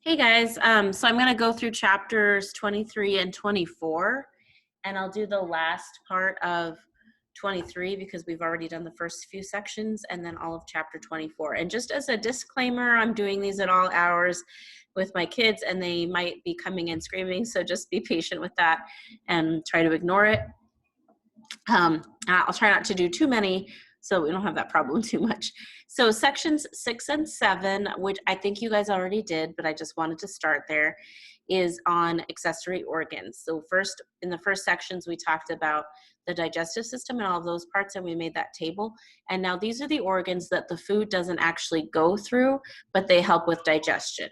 Hey guys, so I'm going to go through chapters 23 and 24, and I'll do the last part of 23 because we've already done the first few sections, and then all of chapter 24. And just as a disclaimer, I'm doing these at all hours with my kids, and they might be coming in screaming, so just be patient with that and try to ignore it. I'll try not to do too many so we don't have that problem too much. So sections 6 and 7, which I think you guys already did, but I just wanted to start there, is on accessory organs. So first, in the first sections, we talked about the digestive system and all of those parts, and we made that table. And now these are the organs that the food doesn't actually go through, but they help with digestion.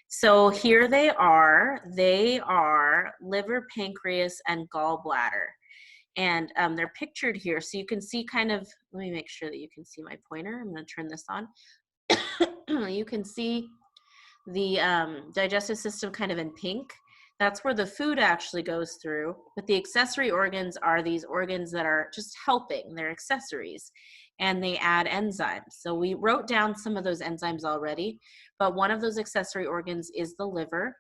So here they are. They are liver, pancreas, and gallbladder. And they're pictured here. So you can see kind of, let me make sure that you can see my pointer. I'm going to turn this on. You can see the digestive system kind of in pink. That's where the food actually goes through. But the accessory organs are these organs that are just helping. They're accessories. And they add enzymes. So we wrote down some of those enzymes already. But one of those accessory organs is the liver.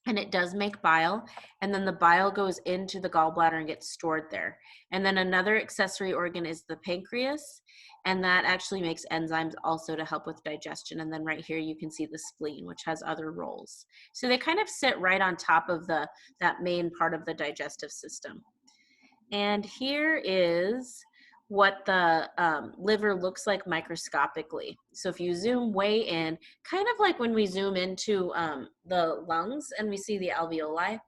And it does make bile, and then the bile goes into the gallbladder and gets stored there. And then another accessory organ is the pancreas, and that actually makes enzymes also to help with digestion. And then right here you can see the spleen, which has other roles. So they kind of sit right on top of that main part of the digestive system. And here is what the liver looks like microscopically. So if you zoom way in, kind of like when we zoom into the lungs and we see the alveoli,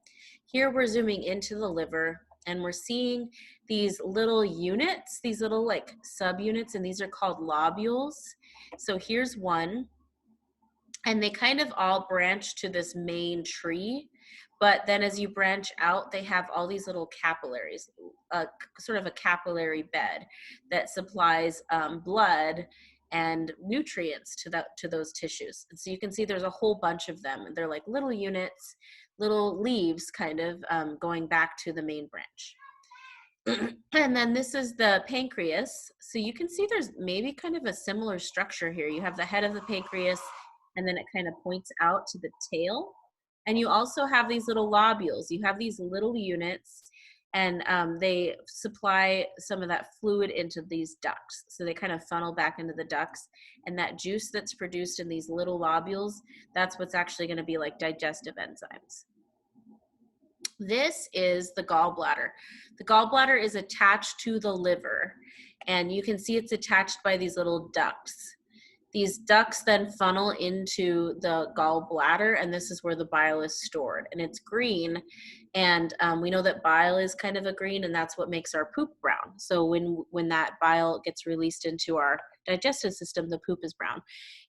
here we're zooming into the liver and we're seeing these little units, these little like subunits, and these are called lobules. So here's one, and they kind of all branch to this main tree. But then as you branch out, they have all these little capillaries, sort of a capillary bed that supplies blood and nutrients to those tissues. And so you can see there's a whole bunch of them. They're like little units, little leaves kind of going back to the main branch. And then this is the pancreas. So you can see there's maybe kind of a similar structure here. You have the head of the pancreas, and then it kind of points out to the tail. And you also have these little lobules. You have these little units, and they supply some of that fluid into these ducts. So they kind of funnel back into the ducts, and that juice that's produced in these little lobules, that's what's actually going to be like digestive enzymes. This is the gallbladder. The gallbladder is attached to the liver, and you can see it's attached by these little ducts. These ducts then funnel into the gallbladder, and this is where the bile is stored. And it's green, and we know that bile is kind of a green, and that's what makes our poop brown. So when that bile gets released into our digestive system, the poop is brown.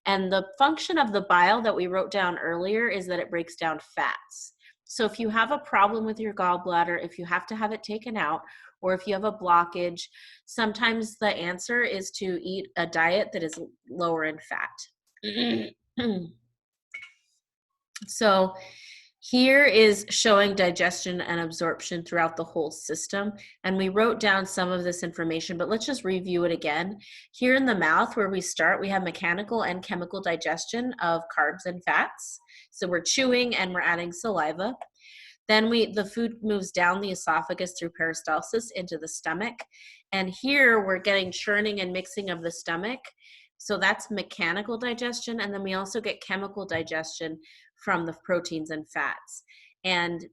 And the function of the bile that we wrote down earlier is that it breaks down fats. So if you have a problem with your gallbladder, if you have to have it taken out, or if you have a blockage, sometimes the answer is to eat a diet that is lower in fat. So here is showing digestion and absorption throughout the whole system. And we wrote down some of this information, but let's just review it again. Here in the mouth where we start, we have mechanical and chemical digestion of carbs and fats. So we're chewing and we're adding saliva. Then the food moves down the esophagus through peristalsis into the stomach. And here we're getting churning and mixing of the stomach. So that's mechanical digestion. And then we also get chemical digestion from the proteins and fats. And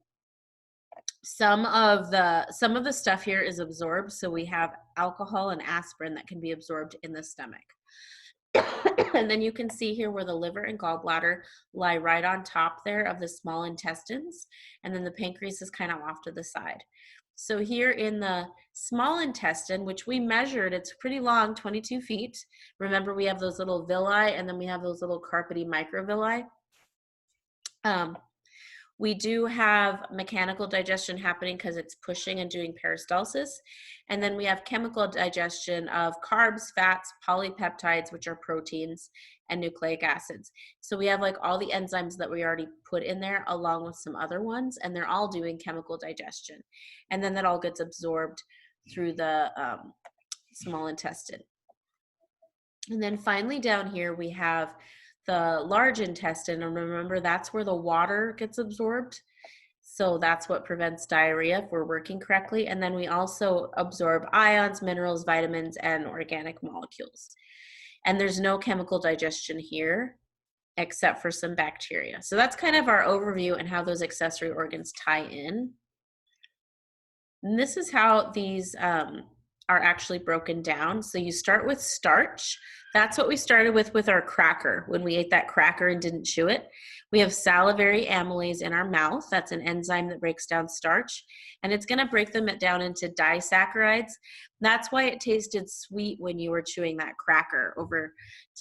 some of the stuff here is absorbed. So we have alcohol and aspirin that can be absorbed in the stomach. And then you can see here where the liver and gallbladder lie right on top there of the small intestines. And then the pancreas is kind of off to the side. So here in the small intestine, which we measured, it's pretty long, 22 feet. Remember, we have those little villi, and then we have those little carpety microvilli. We do have mechanical digestion happening because it's pushing and doing peristalsis. And then we have chemical digestion of carbs, fats, polypeptides, which are proteins, and nucleic acids. So we have like all the enzymes that we already put in there along with some other ones, and they're all doing chemical digestion. And then that all gets absorbed through the small intestine. And then finally down here we have the large intestine, and remember that's where the water gets absorbed. So that's what prevents diarrhea if we're working correctly. And then we also absorb ions, minerals, vitamins, and organic molecules. And there's no chemical digestion here except for some bacteria. So that's kind of our overview and how those accessory organs tie in. And this is how these are actually broken down. So you start with starch. That's what we started with our cracker when we ate that cracker and didn't chew it. We have salivary amylase in our mouth. That's an enzyme that breaks down starch, and it's going to break them down into disaccharides. That's why it tasted sweet when you were chewing that cracker over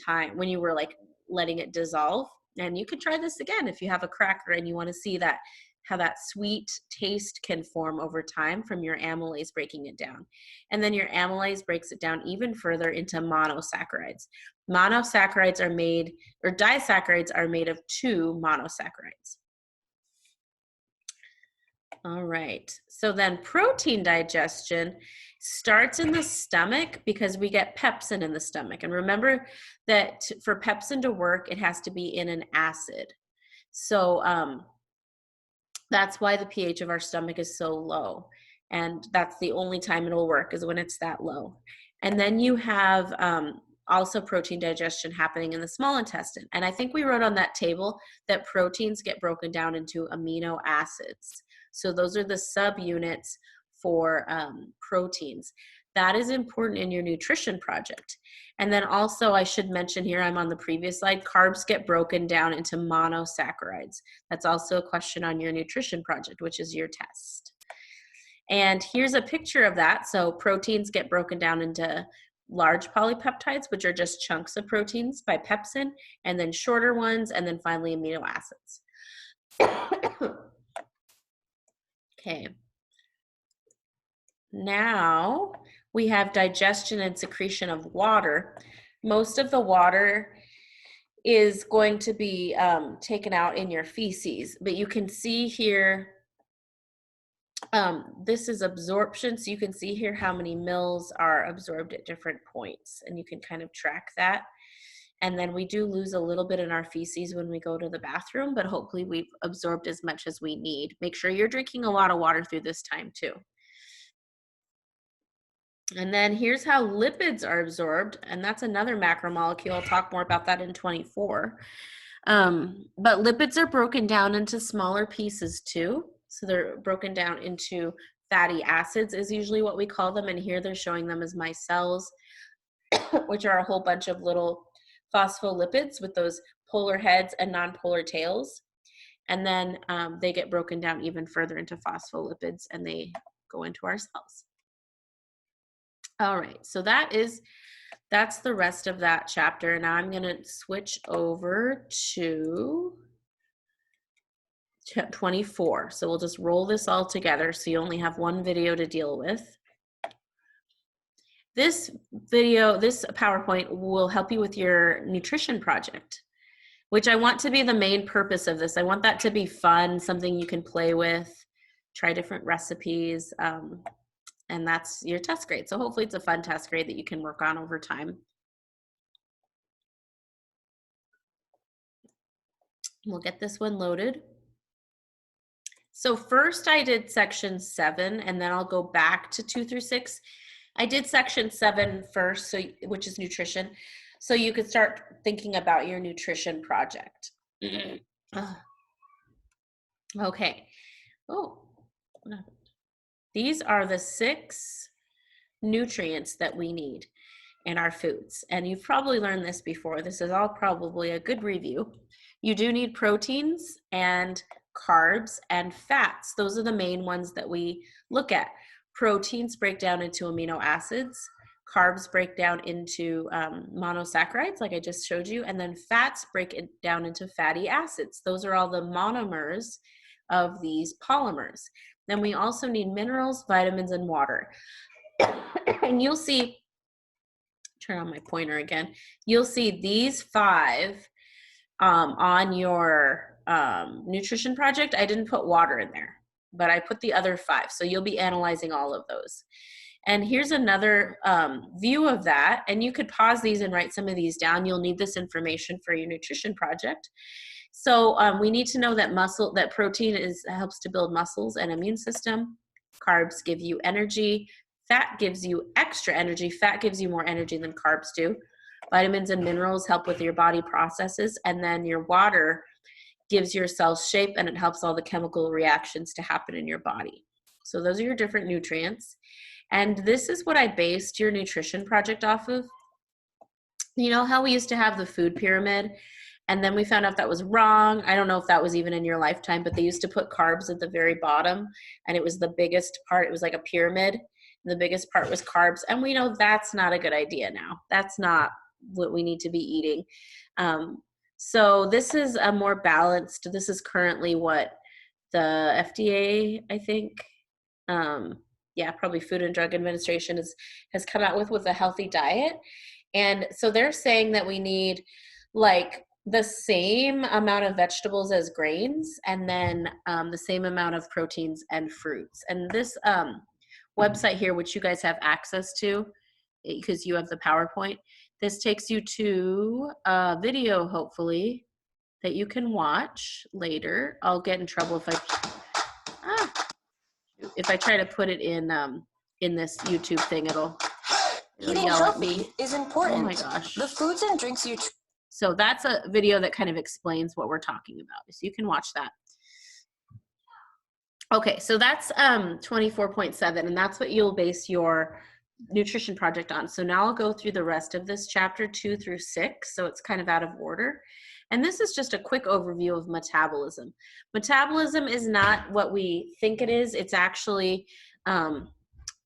time, when you were like letting it dissolve. And you could try this again if you have a cracker and you want to see that, how that sweet taste can form over time from your amylase breaking it down. And then your amylase breaks it down even further into monosaccharides. Monosaccharides are made, or disaccharides are made of 2 monosaccharides. All right, so then protein digestion starts in the stomach because we get pepsin in the stomach. And remember that for pepsin to work, it has to be in an acid. So that's why the pH of our stomach is so low. And that's the only time it'll work, is when it's that low. And then you have also protein digestion happening in the small intestine. And I think we wrote on that table that proteins get broken down into amino acids. So those are the subunits for proteins. That is important in your nutrition project. And then also I should mention here, I'm on the previous slide, carbs get broken down into monosaccharides. That's also a question on your nutrition project, which is your test. And here's a picture of that. So proteins get broken down into large polypeptides, which are just chunks of proteins by pepsin, and then shorter ones, and then finally amino acids. Okay. Now we have digestion and secretion of water. Most of the water is going to be taken out in your feces, but you can see here, this is absorption. So you can see here how many mils are absorbed at different points, and you can kind of track that. And then we do lose a little bit in our feces when we go to the bathroom, but hopefully we've absorbed as much as we need. Make sure you're drinking a lot of water through this time too. And then here's how lipids are absorbed, and that's another macromolecule. I'll talk more about that in 24. But lipids are broken down into smaller pieces too. So they're broken down into fatty acids is usually what we call them, and here they're showing them as micelles, which are a whole bunch of little phospholipids with those polar heads and nonpolar tails. And then they get broken down even further into phospholipids, and they go into our cells. All right, so that's the rest of that chapter. Now I'm going to switch over to 24. So we'll just roll this all together so you only have one video to deal with. This video, this PowerPoint will help you with your nutrition project, which I want to be the main purpose of this. I want that to be fun, something you can play with, try different recipes, and that's your test grade. So hopefully it's a fun test grade that you can work on over time. We'll get this one loaded. So first I did section 7, and then I'll go back to 2 through 6. I did section 7 first, so, which is nutrition. So you could start thinking about your nutrition project. Okay. Oh, what happened? These are the 6 nutrients that we need in our foods. And you've probably learned this before. This is all probably a good review. You do need proteins and carbs and fats. Those are the main ones that we look at. Proteins break down into amino acids. Carbs break down into monosaccharides, like I just showed you. And then fats break it down into fatty acids. Those are all the monomers of these polymers. Then we also need minerals, vitamins, and water. And you'll see, turn on my pointer again, you'll see these 5 on your nutrition project. I didn't put water in there, but I put the other 5. So you'll be analyzing all of those. And here's another view of that. And you could pause these and write some of these down. You'll need this information for your nutrition project. So we need to know that protein helps to build muscles and immune system. Carbs give you energy. Fat gives you extra energy. Fat gives you more energy than carbs do. Vitamins and minerals help with your body processes. And then your water gives your cells shape, and it helps all the chemical reactions to happen in your body. So those are your different nutrients. And this is what I based your nutrition project off of. You know how we used to have the food pyramid, and then we found out that was wrong. I don't know if that was even in your lifetime, but they used to put carbs at the very bottom, and it was the biggest part. It was like a pyramid. And the biggest part was carbs. And we know that's not a good idea now. That's not what we need to be eating. So this is a more balanced, this is currently what the FDA, I think, probably Food and Drug Administration has come out with a healthy diet. And so they're saying that we need like the same amount of vegetables as grains, and then the same amount of proteins and fruits. And this website here, which you guys have access to because you have the PowerPoint, this takes you to a video, hopefully, that you can watch later. I'll get in trouble if I try to put it in this YouTube thing. It'll Eating yell at me. healthy is important. Oh my gosh. The foods and drinks you So that's a video that kind of explains what we're talking about. So you can watch that. Okay, so that's 24.7, and that's what you'll base your nutrition project on. So now I'll go through the rest of this chapter 2 through 6, so it's kind of out of order. And this is just a quick overview of metabolism. Metabolism is not what we think it is. It's actually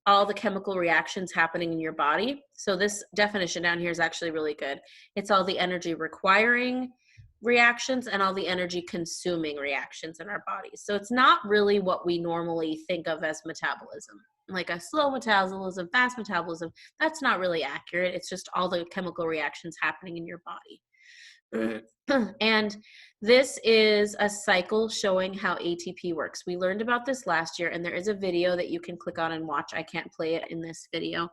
all the chemical reactions happening in your body. So this definition down here is actually really good. It's all the energy requiring reactions and all the energy consuming reactions in our bodies. So it's not really what we normally think of as metabolism, like a slow metabolism, fast metabolism. That's not really accurate. It's just all the chemical reactions happening in your body. And this is a cycle showing how ATP works. We learned about this last year, and there is a video that you can click on and watch. I can't play it in this video.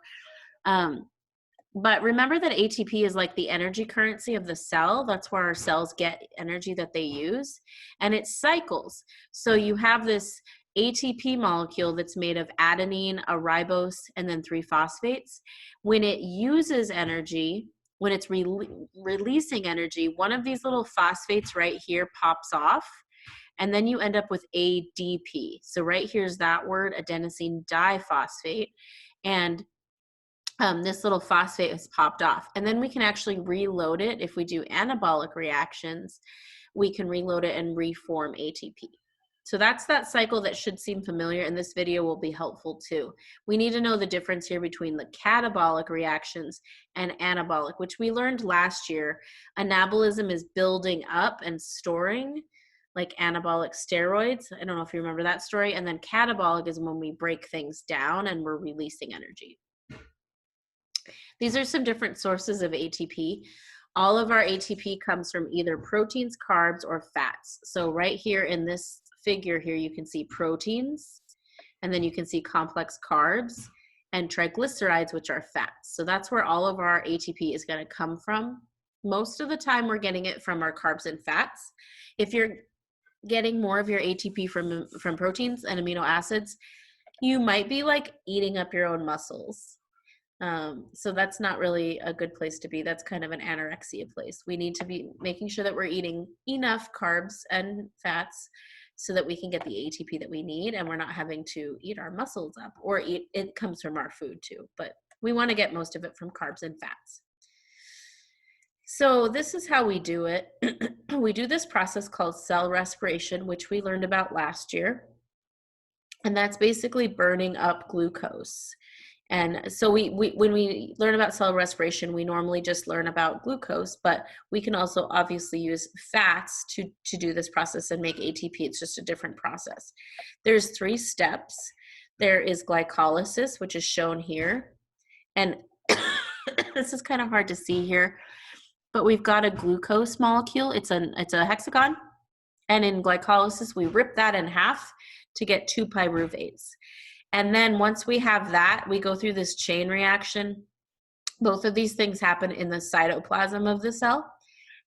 But remember that ATP is like the energy currency of the cell. That's where our cells get energy that they use. And it cycles. So you have this ATP molecule that's made of adenine, a ribose, and then 3 phosphates. When it uses energy, when it's releasing energy, one of these little phosphates right here pops off, and then you end up with ADP. So right here's that word, adenosine diphosphate, and this little phosphate has popped off. And then we can actually reload it. If we do anabolic reactions, we can reload it and reform ATP. So that's that cycle that should seem familiar, and this video will be helpful too. We need to know the difference here between the catabolic reactions and anabolic, which we learned last year. Anabolism is building up and storing, like anabolic steroids. I don't know if you remember that story. And then catabolic is when we break things down and we're releasing energy. These are some different sources of ATP. All of our ATP comes from either proteins, carbs, or fats. So right here in this figure here, you can see proteins, and then you can see complex carbs and triglycerides, which are fats. So that's where all of our ATP is going to come from. Most of the time we're getting it from our carbs and fats. If you're getting more of your ATP from proteins and amino acids, you might be like eating up your own muscles. So that's not really a good place to be. That's kind of an anorexia place. We need to be making sure that we're eating enough carbs and fats so that we can get the ATP that we need, and we're not having to eat our muscles up, or it comes from our food too, but we want to get most of it from carbs and fats. So this is how we do it. We do this process called cell respiration, which we learned about last year. And that's basically burning up glucose. And so when we learn about cell respiration, we normally just learn about glucose, but we can also obviously use fats to do this process and make ATP. It's just a different process. There's 3 steps. There is glycolysis, which is shown here. And this is kind of hard to see here, but we've got a glucose molecule. It's a hexagon. And in glycolysis, we rip that in half to get 2 pyruvates. And then once we have that, we go through this chain reaction. Both of these things happen in the cytoplasm of the cell.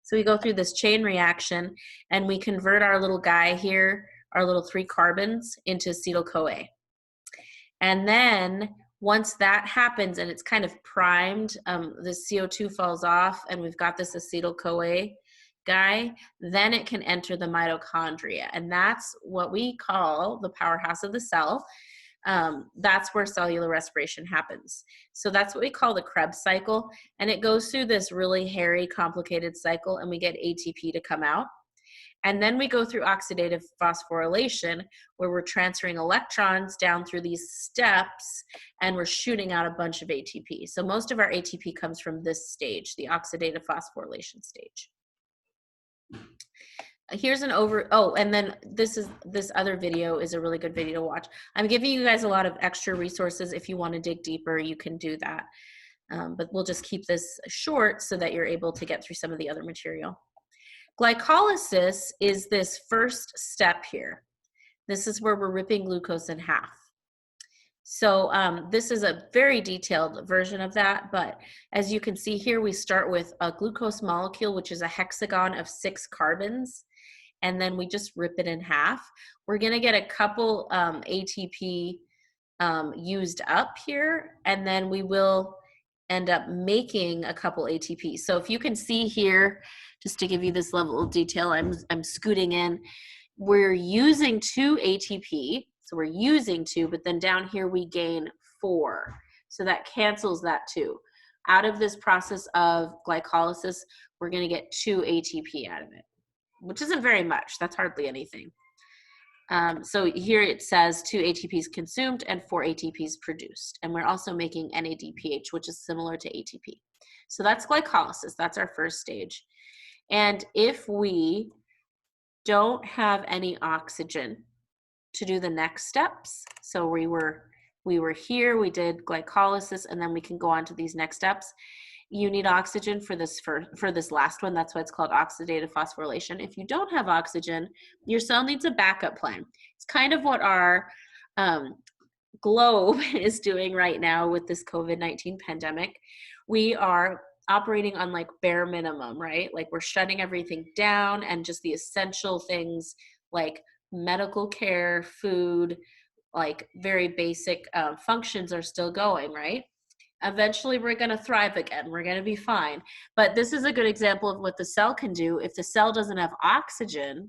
So we go through this chain reaction and we convert our little guy here, our little 3 carbons, into acetyl-CoA. And then once that happens and it's kind of primed, the CO2 falls off and we've got this acetyl-CoA guy, then it can enter the mitochondria. And that's what we call the powerhouse of the cell. That's where cellular respiration happens. So that's what we call the Krebs cycle. And it goes through this really hairy, complicated cycle, and we get ATP to come out. And then we go through oxidative phosphorylation, where we're transferring electrons down through these steps, and we're shooting out a bunch of ATP. So most of our ATP comes from this stage, the oxidative phosphorylation stage. Here's an and then this other video is a really good video to watch. I'm giving you guys a lot of extra resources. If you want to dig deeper, you can do that. But we'll just keep this short so that you're able to get through some of the other material. Glycolysis is this first step here. This is where we're ripping glucose in half. So this is a very detailed version of that, but as you can see here, we start with a glucose molecule, which is a hexagon of 6 carbons, and then we just rip it in half. We're gonna get a couple ATP used up here, and then we will end up making a couple ATP. So if you can see here, just to give you this level of detail, I'm scooting in, we're using 2 ATP, so we're using 2, but then down here we gain 4. So that cancels that 2. Out of this process of glycolysis, we're gonna get 2 ATP out of it, which isn't very much, that's hardly anything. So here it says 2 ATPs consumed and 4 ATPs produced. And we're also making NADPH, which is similar to ATP. So that's glycolysis, that's our first stage. And if we don't have any oxygen to do the next steps, so we were here, we did glycolysis, and then we can go on to these next steps. You need oxygen for this last one. That's why it's called oxidative phosphorylation. If you don't have oxygen, your cell needs a backup plan. It's kind of what our globe is doing right now with this COVID-19 pandemic. We are operating on like bare minimum, right? Like we're shutting everything down, and just the essential things like medical care, food, like very basic functions are still going, right? Eventually we're going to thrive again. We're going to be fine. But this is a good example of what the cell can do. If the cell doesn't have oxygen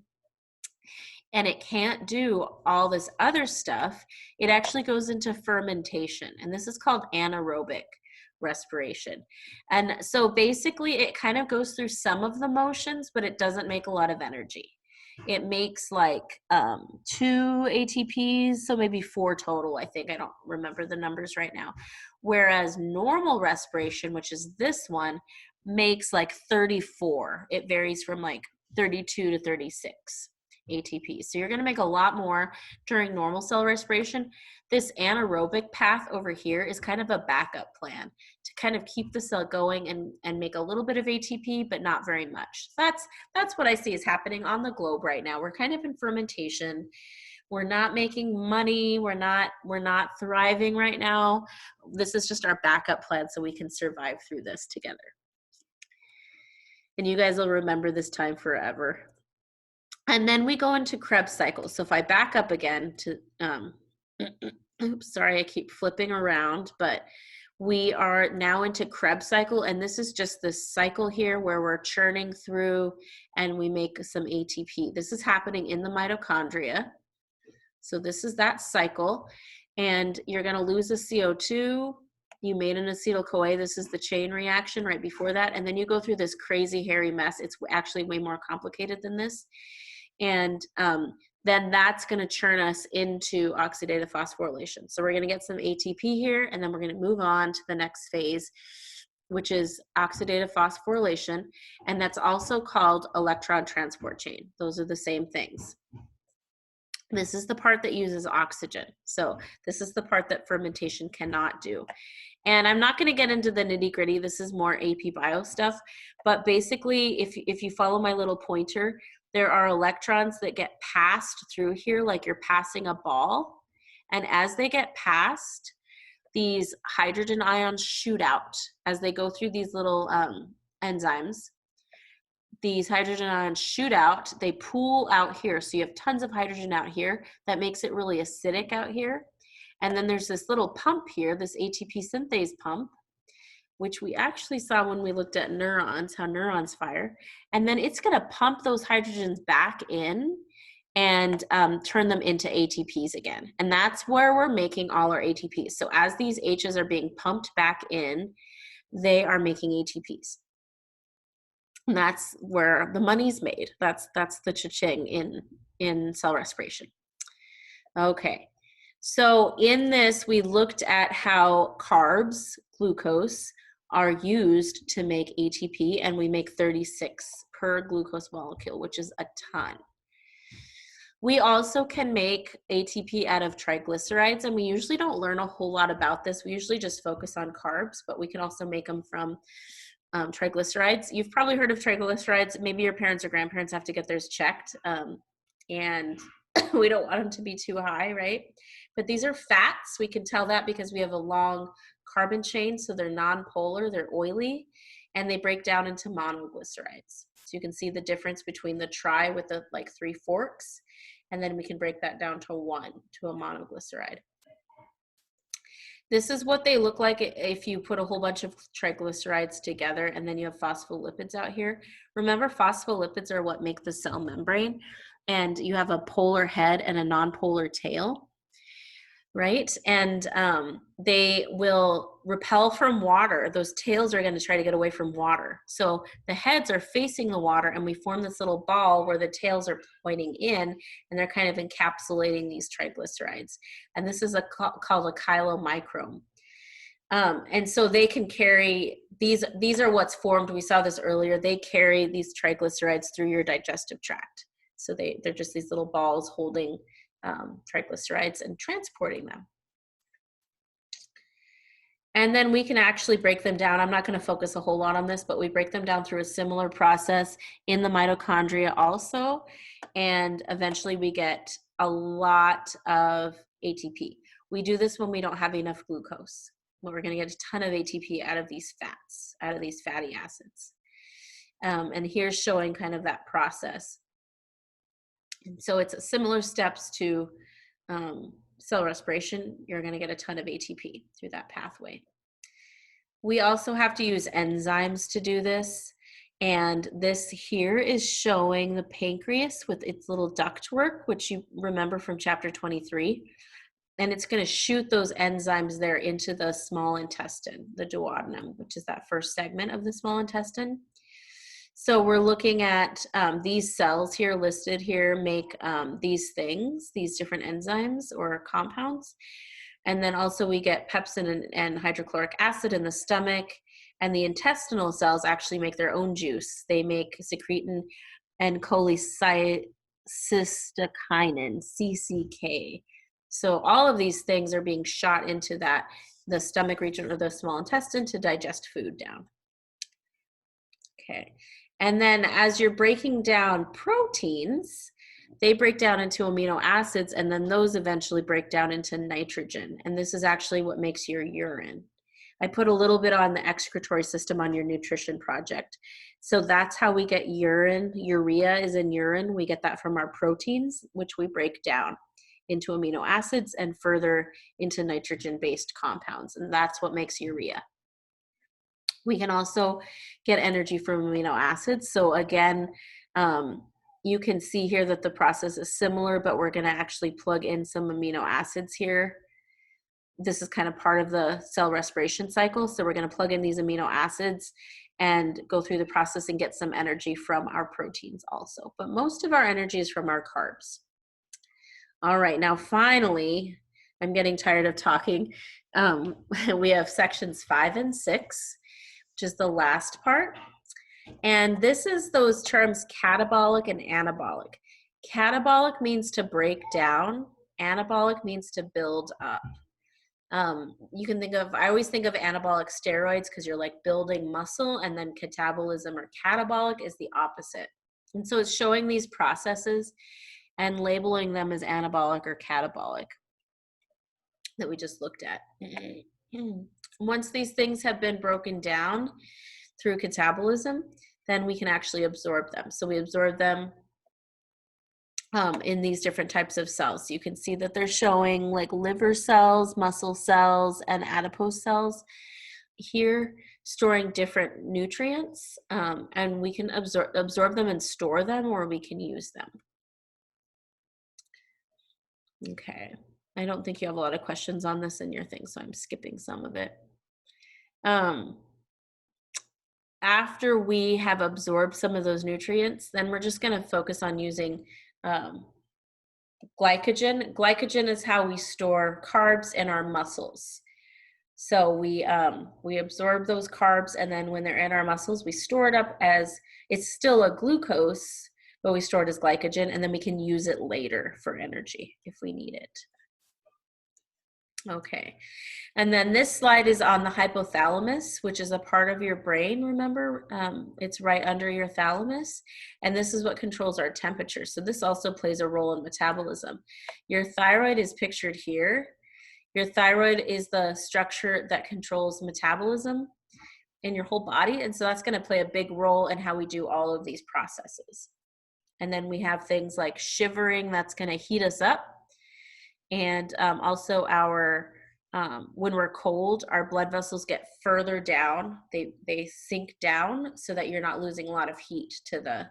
and it can't do all this other stuff, it actually goes into fermentation. And this is called anaerobic respiration. And so basically it kind of goes through some of the motions, but it doesn't make a lot of energy. It makes like 2 ATPs, so maybe 4 total, I think. I don't remember the numbers right now. Whereas normal respiration, which is this one, makes like 34. It varies from like 32 to 36 ATPs. So you're going to make a lot more during normal cell respiration. This anaerobic path over here is kind of a backup plan to kind of keep the cell going and make a little bit of ATP, but not very much. That's what I see is happening on the globe right now. We're kind of in fermentation. We're not making money. We're not thriving right now. This is just our backup plan so we can survive through this together. And you guys will remember this time forever. And then we go into Krebs cycle. So if I back up again to, oops, sorry, I keep flipping around, but we are now into Krebs cycle. And this is just this cycle here where we're churning through and we make some ATP. This is happening in the mitochondria. So this is that cycle. And you're going to lose a CO2. You made an acetyl-CoA. This is the chain reaction right before that. And then you go through this crazy hairy mess. It's actually way more complicated than this. And then that's going to churn us into oxidative phosphorylation. So we're going to get some ATP here, and then we're going to move on to the next phase, which is oxidative phosphorylation. And that's also called electron transport chain. Those are the same things. This is the part that uses oxygen. So this is the part that fermentation cannot do. And I'm not going to get into the nitty gritty. This is more AP Bio stuff. But basically, if you follow my little pointer, there are electrons that get passed through here like you're passing a ball. And as they get past, these hydrogen ions shoot out as they go through these little enzymes. These hydrogen ions shoot out, they pool out here. So you have tons of hydrogen out here. That makes it really acidic out here. And then there's this little pump here, this ATP synthase pump, which we actually saw when we looked at neurons, how neurons fire. And then it's gonna pump those hydrogens back in and turn them into ATPs again. And that's where we're making all our ATPs. So as these H's are being pumped back in, they are making ATPs. And that's where the money's made. That's the cha-ching in cell respiration. Okay, so in this, we looked at how carbs, glucose, are used to make ATP, and we make 36 per glucose molecule, which is a ton. We also can make ATP out of triglycerides, and we usually don't learn a whole lot about this. We usually just focus on carbs, but we can also make them from triglycerides. You've probably heard of triglycerides. Maybe your parents or grandparents have to get theirs checked, and we don't want them to be too high, right? But these are fats. We can tell that because we have a long carbon chain, so they're non-polar, they're oily, and they break down into monoglycerides. So you can see the difference between the tri with the like 3 forks, and then we can break that down to one, to a monoglyceride. This is what they look like if you put a whole bunch of triglycerides together and then you have phospholipids out here. Remember, phospholipids are what make the cell membrane, and you have a polar head and a non-polar tail, right? And they will repel from water. Those tails are going to try to get away from water. So the heads are facing the water, and we form this little ball where the tails are pointing in, and they're kind of encapsulating these triglycerides. And this is called a chylomicrome. And so they can carry, these are what's formed. We saw this earlier. They carry these triglycerides through your digestive tract. So they're just these little balls holding triglycerides and transporting them. And then we can actually break them down. I'm not going to focus a whole lot on this, but we break them down through a similar process in the mitochondria also. And eventually we get a lot of ATP. We do this when we don't have enough glucose. We're going to get a ton of ATP out of these fats, out of these fatty acids. And here's showing kind of that process. And so it's similar steps to cell respiration. You're going to get a ton of ATP through that pathway. We also have to use enzymes to do this. And this here is showing the pancreas with its little ductwork, which you remember from chapter 23. And it's going to shoot those enzymes there into the small intestine, the duodenum, which is that first segment of the small intestine. So we're looking at these cells here listed here make these things, these different enzymes or compounds. And then also we get pepsin and hydrochloric acid in the stomach, and the intestinal cells actually make their own juice. They make secretin and cholecystokinin, CCK. So all of these things are being shot into the stomach region or the small intestine to digest food down. Okay. And then as you're breaking down proteins, they break down into amino acids, and then those eventually break down into nitrogen. And this is actually what makes your urine. I put a little bit on the excretory system on your nutrition project. So that's how we get urine. Urea is in urine. We get that from our proteins, which we break down into amino acids and further into nitrogen-based compounds. And that's what makes urea. We can also get energy from amino acids. So again, you can see here that the process is similar, but we're going to actually plug in some amino acids here. This is kind of part of the cell respiration cycle. So we're going to plug in these amino acids and go through the process and get some energy from our proteins also. But most of our energy is from our carbs. All right, now finally, I'm getting tired of talking. We have sections 5 and 6. Which is the last part. And this is those terms catabolic and anabolic. Catabolic means to break down. Anabolic means to build up. You can think of, I always think of anabolic steroids because you're like building muscle, and then catabolism or catabolic is the opposite. And so it's showing these processes and labeling them as anabolic or catabolic. that we just looked at. Once these things have been broken down through catabolism, then we can actually absorb them. So we absorb them in these different types of cells. You can see that they're showing like liver cells, muscle cells, and adipose cells here, storing different nutrients, and we can absorb them and store them, or we can use them. Okay, I don't think you have a lot of questions on this in your thing, so I'm skipping some of it. After we have absorbed some of those nutrients, then we're just going to focus on using glycogen. Glycogen is how we store carbs in our muscles. So we absorb those carbs, and then when they're in our muscles, we store it up as, it's still a glucose, but we store it as glycogen, and then we can use it later for energy if we need it. Okay, and then this slide is on the hypothalamus, which is a part of your brain, remember? It's right under your thalamus, and this is what controls our temperature. So this also plays a role in metabolism. Your thyroid is pictured here. Your thyroid is the structure that controls metabolism in your whole body, and so that's going to play a big role in how we do all of these processes. And then we have things like shivering, that's going to heat us up. And also our, when we're cold, our blood vessels get further down. They sink down so that you're not losing a lot of heat to the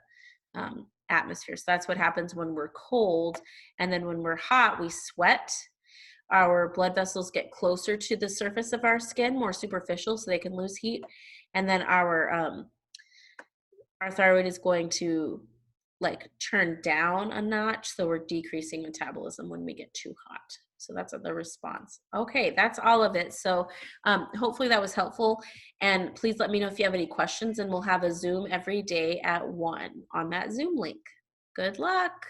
atmosphere. So that's what happens when we're cold. And then when we're hot, we sweat. Our blood vessels get closer to the surface of our skin, more superficial, so they can lose heat. And then our thyroid is going to like turn down a notch, so we're decreasing metabolism when we get too hot. So that's the response. Okay, that's all of it. So hopefully that was helpful, and please let me know if you have any questions, and we'll have a Zoom every day at 1 on that Zoom link. Good luck.